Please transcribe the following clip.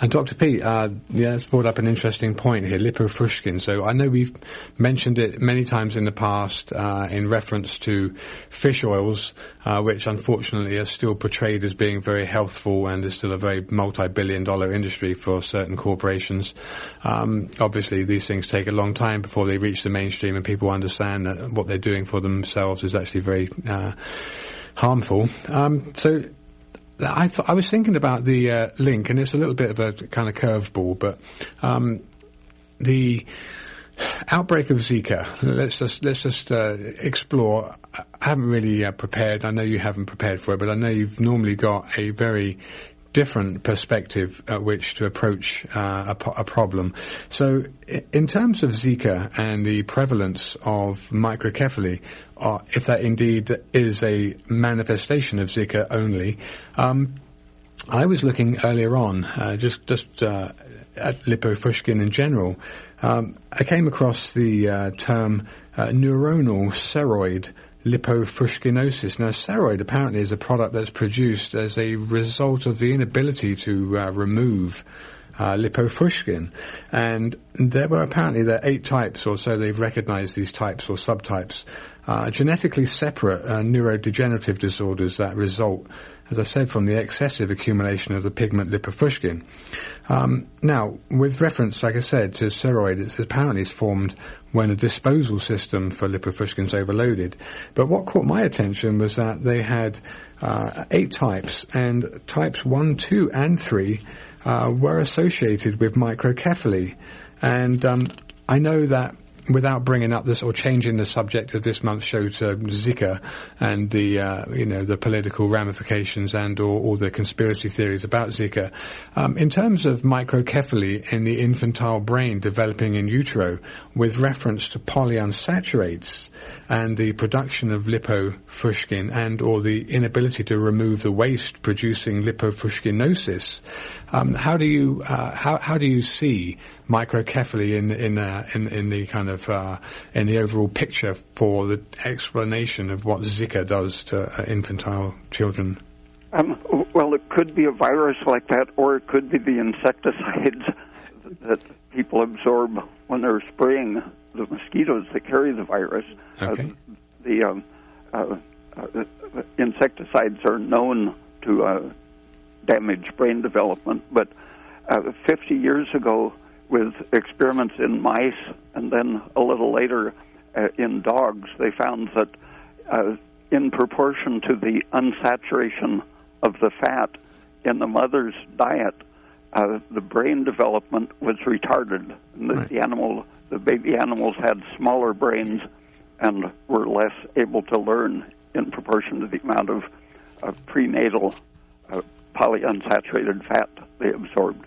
And Dr. Peat, it's brought up an interesting point here, lipofuscin. So I know we've mentioned it many times in the past in reference to fish oils, which unfortunately are still portrayed as being very healthful and is still a very multi-billion-dollar industry for certain corporations. Obviously, these things take a long time before they reach the mainstream and people understand that what they're doing for themselves is actually very harmful. So I was thinking about the link, and it's a little bit of a kind of curveball, but the outbreak of Zika. Let's just explore. I haven't really prepared. I know you haven't prepared for it, but I know you've normally got a very different perspective at which to approach a problem. So in terms of Zika and the prevalence of microcephaly, if that indeed is a manifestation of Zika only, I was looking earlier on just at lipofuscin in general. I came across the term neuronal ceroid lipofuscinosis. Now, ceroid apparently is a product that's produced as a result of the inability to remove lipofuscin. And there are 8 types, or so they've recognized these types or subtypes, genetically separate neurodegenerative disorders that result, as I said, from the excessive accumulation of the pigment lipofuscin. Now, with reference, like I said, to ceroid, it's apparently formed when a disposal system for lipofuscin is overloaded. But what caught my attention was that they had 8 types, and types 1, 2, and 3 were associated with microcephaly. And I know that without bringing up this or changing the subject of this month's show to Zika and the political ramifications and or the conspiracy theories about Zika, in terms of microcephaly in the infantile brain developing in utero, with reference to polyunsaturates and the production of lipofuscin and or the inability to remove the waste producing lipofuscinosis, how do you see microcephaly in the kind of in the overall picture for the explanation of what Zika does to infantile children? Well, it could be a virus like that, or it could be the insecticides that people absorb when they're spraying the mosquitoes that carry the virus. Okay. The insecticides are known to damage brain development, but 50 years ago, with experiments in mice and then a little later in dogs, they found that in proportion to the unsaturation of the fat in the mother's diet, the brain development was retarded. And right. The baby animals had smaller brains and were less able to learn in proportion to the amount of prenatal polyunsaturated fat they absorbed.